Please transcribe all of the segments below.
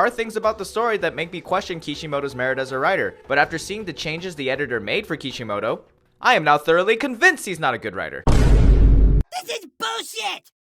There are things about the story that make me question Kishimoto's merit as a writer, but after seeing the changes the editor made for Kishimoto, I am now thoroughly convinced he's not a good writer. This is bullshit!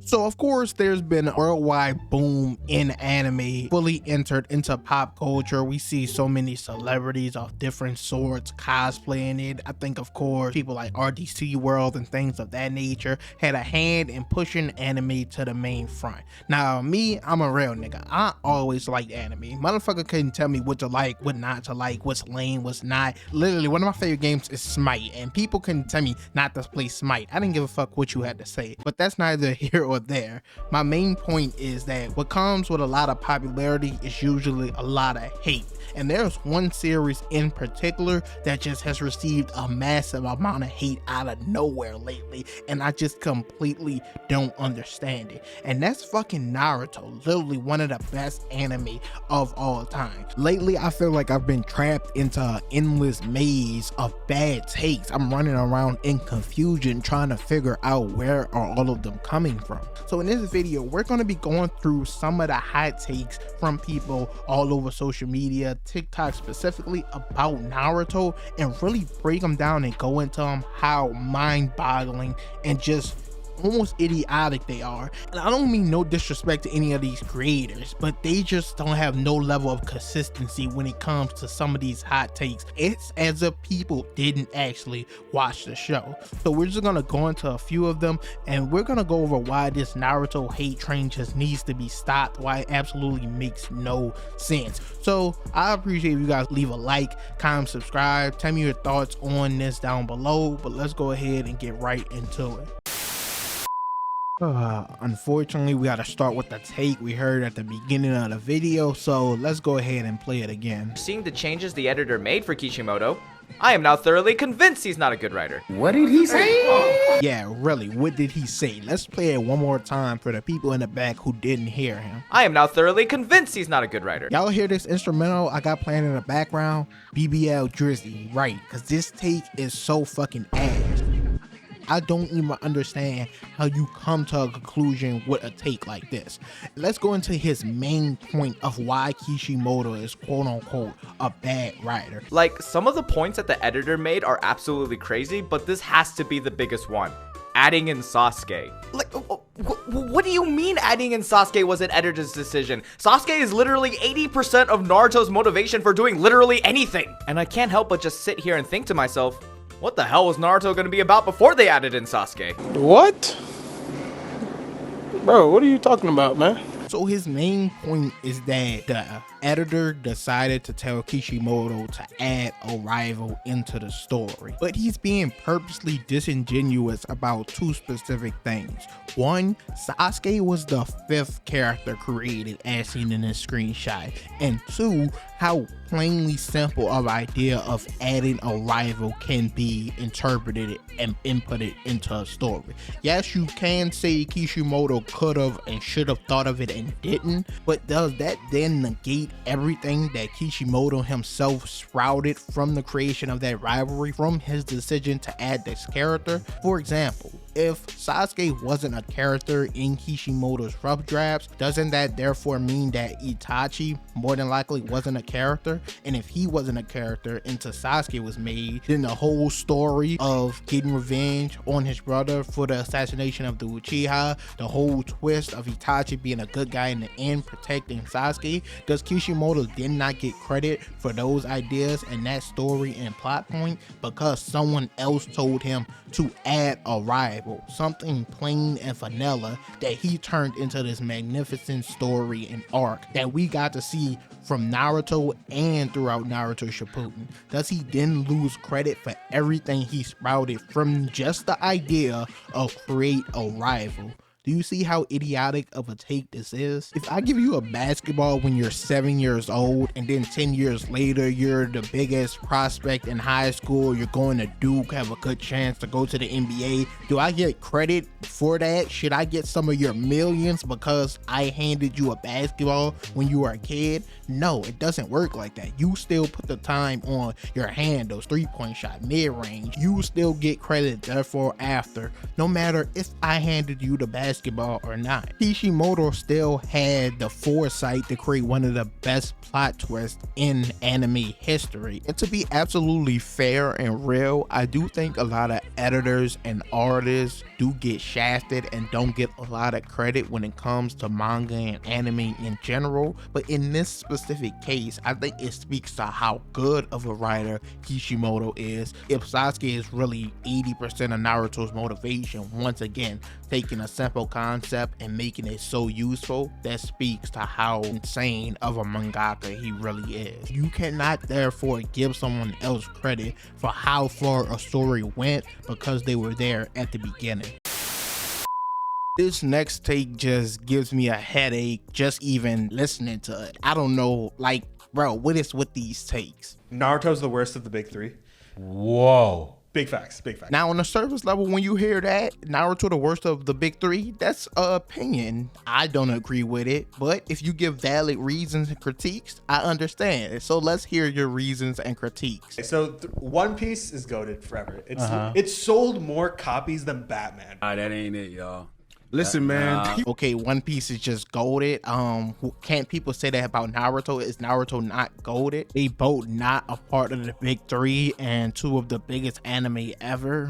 So of course there's been a worldwide boom in anime, fully entered into pop culture. We see so many celebrities of different sorts cosplaying it. I think of course people like RDC World and things of that nature had a hand in pushing anime to the main front. Now me, I'm a real nigga. I always liked anime. Motherfucker couldn't tell me what to like, what not to like, what's lame, what's not. Literally one of my favorite games is Smite, and people couldn't tell me not to play Smite. I didn't give a fuck what you had to say, but that's neither here or there. My main point is that what comes with a lot of popularity is usually a lot of hate, and there's one series in particular that just has received a massive amount of hate out of nowhere lately, and I just completely don't understand it, and that's fucking Naruto. Literally one of the best anime of all time. Lately I feel like I've been trapped into an endless maze of bad takes. I'm running around in confusion trying to figure out where are all of them coming from. So in this video we're going to be going through some of the hot takes from people all over social media, TikTok specifically, about Naruto, and really break them down and go into them how mind-boggling and just almost idiotic they are. And I don't mean no disrespect to any of these creators, but they just don't have no level of consistency when it comes to some of these hot takes. It's as if people didn't actually watch the show. So we're just gonna go into a few of them, and we're gonna go over why this Naruto hate train just needs to be stopped, why it absolutely makes no sense. So I appreciate if you guys leave a like, comment, subscribe, tell me your thoughts on this down below, but let's go ahead and get right into it. Unfortunately, we gotta start with the take we heard at the beginning of the video, so let's go ahead and play it again. Seeing the changes the editor made for Kishimoto, I am now thoroughly convinced he's not a good writer. What did he say? Yeah, really, what did he say? Let's play it one more time for the people in the back who didn't hear him. I am now thoroughly convinced he's not a good writer. Y'all hear this instrumental I got playing in the background? BBL Drizzy, right, because this take is so fucking ass. I don't even understand how you come to a conclusion with a take like this. Let's go into his main point of why Kishimoto is quote unquote a bad writer. Like, some of the points that the editor made are absolutely crazy, but this has to be the biggest one. Adding in Sasuke. Like, what do you mean adding in Sasuke was an editor's decision? Sasuke is literally 80% of Naruto's motivation for doing literally anything. And I can't help but just sit here and think to myself, what the hell was Naruto going to be about before they added in Sasuke? What? Bro, what are you talking about, man? So his main point is that the editor decided to tell Kishimoto to add a rival into the story, but he's being purposely disingenuous about two specific things. One, Sasuke was the 5th character created as seen in this screenshot, and two, how plainly simple of idea of adding a rival can be interpreted and inputted into a story. Yes, you can say Kishimoto could have and should have thought of it and didn't, but does that then negate everything that Kishimoto himself sprouted from the creation of that rivalry, from his decision to add this character? For example, if Sasuke wasn't a character in Kishimoto's rough drafts, doesn't that therefore mean that Itachi more than likely wasn't a character? And if he wasn't a character until Sasuke was made, then the whole story of getting revenge on his brother for the assassination of the Uchiha, the whole twist of Itachi being a good guy in the end, protecting Sasuke, does Kishimoto then not get credit for those ideas and that story and plot point because someone else told him to add a rival, something plain and vanilla that he turned into this magnificent story and arc that we got to see from Naruto and throughout Naruto Shippuden? Does he then lose credit for everything he sprouted from just the idea of create a rival? Do you see how idiotic of a take this is? If I give you a basketball when you're 7 years old and then 10 years later you're the biggest prospect in high school, you're going to Duke, have a good chance to go to the NBA, do I get credit for that? Should I get some of your millions because I handed you a basketball when you were a kid? No, it doesn't work like that. You still put the time on your handles, 3-point shot, mid-range. You still get credit therefore after, no matter if I handed you the basketball basketball or not. Kishimoto still had the foresight to create one of the best plot twists in anime history. And to be absolutely fair and real, I do think a lot of editors and artists do get shafted and don't get a lot of credit when it comes to manga and anime in general. But in this specific case, I think it speaks to how good of a writer Kishimoto is. If Sasuke is really 80% of Naruto's motivation, once again, taking a simple concept and making it so useful, that speaks to how insane of a mangaka he really is. You cannot therefore give someone else credit for how far a story went because they were there at the beginning. This next take just gives me a headache just even listening to it. I don't know, like, bro, what is with these takes? Naruto's the worst of the big three. Whoa. Big facts, big facts. Now, on the surface level, when you hear that, Naruto the worst of the big three, that's an opinion. I don't agree with it, but if you give valid reasons and critiques, I understand. So let's hear your reasons and critiques. So One Piece is goated forever. It's sold more copies than Batman. That ain't it, y'all. Listen, man. Okay, One Piece is just goated. Can't people say that about Naruto? Is Naruto not goated? They both not a part of the big three and two of the biggest anime ever.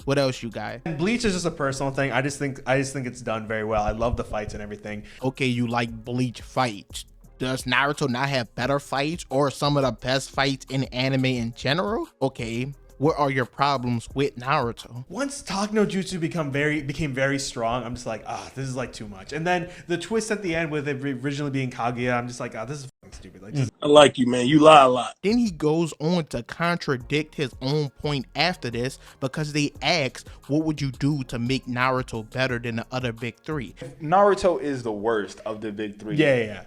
What else you got? And Bleach is just a personal thing. I just think it's done very well. I love the fights and everything. Okay, you like Bleach fights. Does Naruto not have better fights or some of the best fights in anime in general? Okay. What are your problems with Naruto? Once Talk no Jutsu became very strong, I'm just like, this is like too much. And then the twist at the end with it originally being Kaguya, I'm just like, this is fucking stupid. Like, I like you, man. You lie a lot. Then he goes on to contradict his own point after this because they ask, what would you do to make Naruto better than the other big three? Naruto is the worst of the big three. yeah.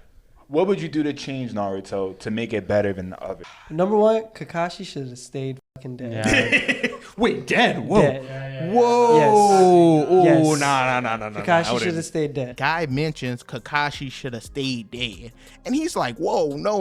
What would you do to change Naruto to make it better than the other? Number one, Kakashi should have stayed fucking dead. Yeah. Wait, dead? Whoa. Dead. Whoa. Yes. Ooh, Yes. nah. Kakashi should have stayed dead. Guy mentions Kakashi should have stayed dead. And he's like, whoa, no.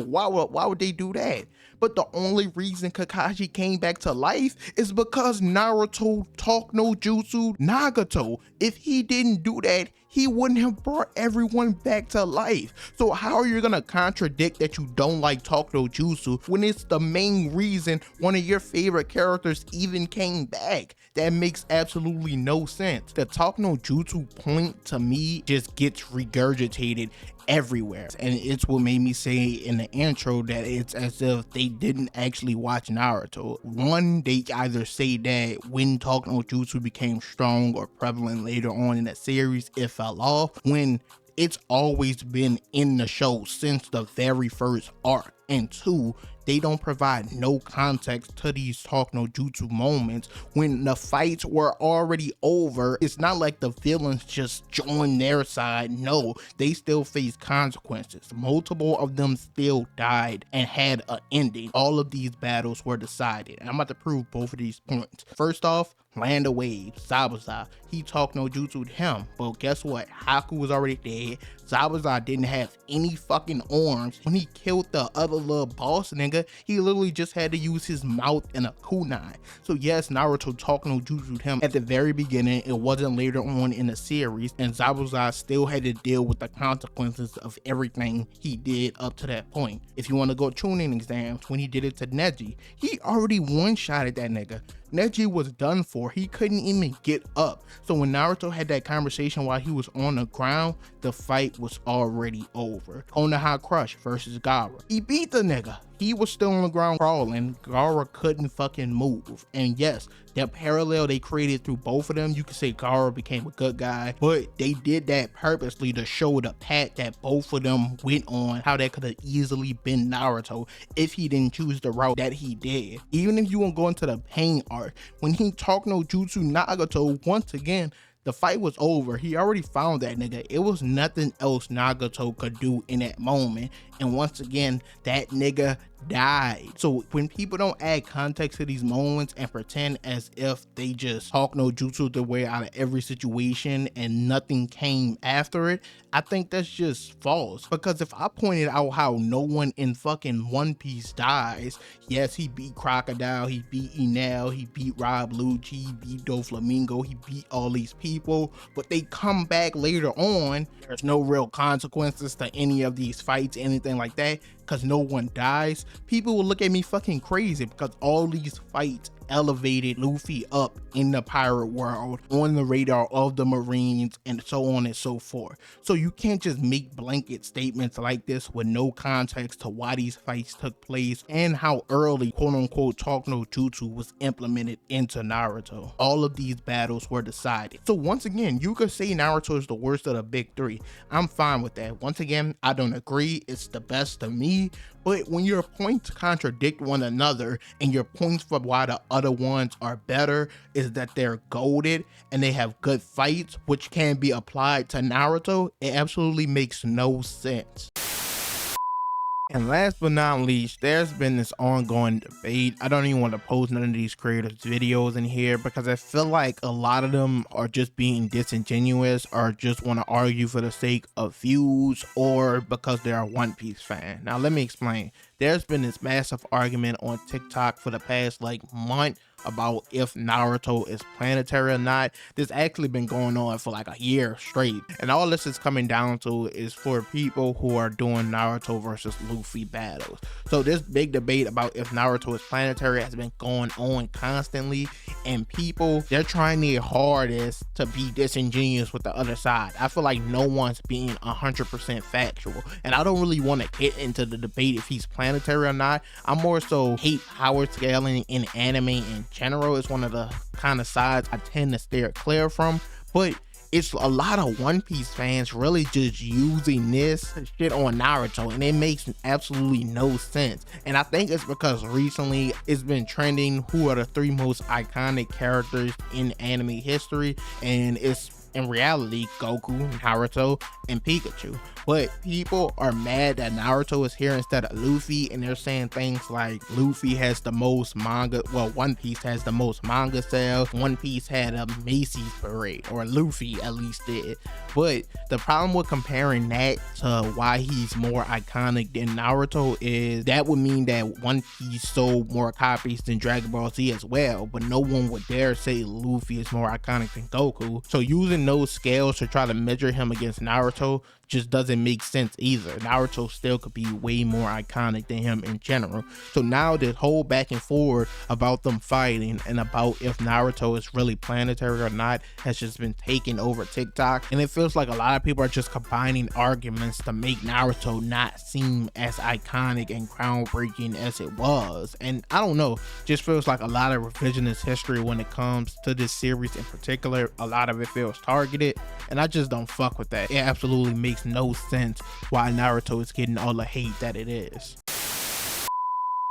Why would they do that? But the only reason Kakashi came back to life is because Naruto taught no jutsu Nagato. If he didn't do that, he wouldn't have brought everyone back to life. So how are you gonna contradict that you don't like talk no jutsu when it's the main reason one of your favorite characters even came back? That makes absolutely no sense. The talk no jutsu point to me just gets regurgitated everywhere, and it's what made me say in the intro that it's as if they didn't actually watch Naruto. One, they either say that when talk no jutsu became strong or prevalent later on in the series, it fell off, when it's always been in the show since the very first arc. And two, they don't provide no context to these talk no jutsu moments when the fights were already over. It's not like the villains just joined their side. No, they still face consequences. Multiple of them still died and had an ending. All of these battles were decided, and I'm about to prove both of these points. First off, Land of Waves, Zabuza, he talked no jutsu to him, but guess what? Haku was already dead. Zabuza didn't have any fucking arms. When he killed the other little boss nigga, he literally just had to use his mouth and a kunai. So yes, Naruto talked no jutsu to him at the very beginning. It wasn't later on in the series, and Zabuza still had to deal with the consequences of everything he did up to that point. If you want to go tuning exams, when he did it to Neji, he already one-shotted that nigga. Neji was done for. He couldn't even get up. So when Naruto had that conversation while he was on the ground, the fight was already over. Konoha Crush versus Gaara. He beat the nigga. He was still on the ground crawling. Gaara couldn't fucking move. And yes, that parallel they created through both of them, you could say Gaara became a good guy, but they did that purposely to show the path that both of them went on, how that could have easily been Naruto if he didn't choose the route that he did. Even if you won't go into the pain arc, when he talked no jutsu Nagato, once again, the fight was over. He already found that nigga. It was nothing else Nagato could do in that moment. And once again, that nigga died. So when people don't add context to these moments and pretend as if they just talk no jutsu their way out of every situation and nothing came after it, I think that's just false. Because if I pointed out how no one in fucking One Piece dies, yes, he beat Crocodile, he beat Enel, he beat Rob Lucci, he beat Doflamingo, he beat all these people, but they come back later on, there's no real consequences to any of these fights, anything like that, because no one dies, people will look at me fucking crazy, because all these fights elevated Luffy up in the pirate world, on the radar of the Marines, and so on and so forth. So you can't just make blanket statements like this with no context to why these fights took place and how early quote unquote talk no jutsu was implemented into Naruto. All of these battles were decided. So once again, you could say Naruto is the worst of the big three. I'm fine with that. Once again, I don't agree it's the best to me, but when your points contradict one another and your points for why the other ones are better is that they're goated and they have good fights which can be applied to Naruto, it absolutely makes no sense. And last but not least, there's been this ongoing debate. I don't even want to post none of these creators' videos in here because I feel like a lot of them are just being disingenuous or just want to argue for the sake of views or because they're a One Piece fan. Now let me explain. There's been this massive argument on TikTok for the past month about if Naruto is planetary or not. This actually been going on for a year straight, and all this is coming down to is for people who are doing Naruto versus Luffy battles. So this big debate about if Naruto is planetary has been going on constantly, and people, they're trying their hardest to be disingenuous with the other side. I feel like no one's being 100% factual, and I don't really want to get into the debate if he's planetary or not. I'm more so hate power scaling in anime in general. Is one of the kind of sides I tend to steer clear from, but it's a lot of One Piece fans really just using this shit on Naruto, and it makes absolutely no sense. And I think it's because recently it's been trending who are the 3 most iconic characters in anime history, and it's in reality Goku, Naruto, and Pikachu. But people are mad that Naruto is here instead of Luffy, and they're saying things like Luffy has the most manga, well, One Piece has the most manga sales, One Piece had a Macy's parade, or Luffy at least did. But the problem with comparing that to why he's more iconic than Naruto is that would mean that One Piece sold more copies than Dragon Ball Z as well, but no one would dare say Luffy is more iconic than Goku. So using those scales to try to measure him against Naruto just doesn't make sense either. Naruto still could be way more iconic than him in general. So now this whole back and forward about them fighting and about if Naruto is really planetary or not has just been taking over TikTok, and it feels like a lot of people are just combining arguments to make Naruto not seem as iconic and groundbreaking as it was. And I don't know, just feels like a lot of revisionist history when it comes to this series in particular. A lot of it feels targeted, and I just don't fuck with that. It absolutely makes no sense why Naruto is getting all the hate that it is.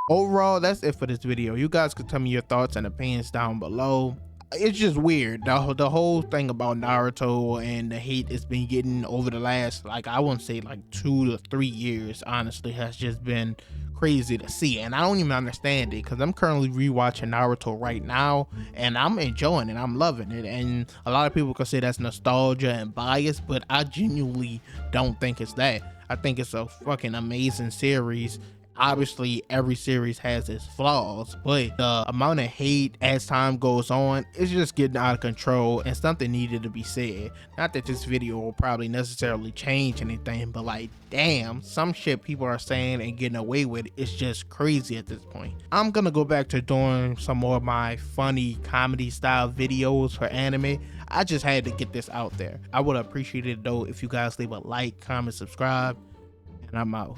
Overall, that's it for this video. You guys could tell me your thoughts and opinions down below. It's just weird, the whole thing about Naruto and the hate it's been getting over the last, I wouldn't say 2 to 3 years, honestly, has just been crazy to see. And I don't even understand it because I'm currently rewatching Naruto right now and I'm enjoying it, I'm loving it. And a lot of people could say that's nostalgia and bias, but I genuinely don't think it's that. I think it's a fucking amazing series. Obviously every series has its flaws, but the amount of hate as time goes on is just getting out of control, and something needed to be said. Not that this video will probably necessarily change anything, but damn, some shit people are saying and getting away with is just crazy at this point. I'm gonna go back to doing some more of my funny comedy style videos for anime. I just had to get this out there. I would appreciate it though if you guys leave a like, comment, subscribe, and I'm out.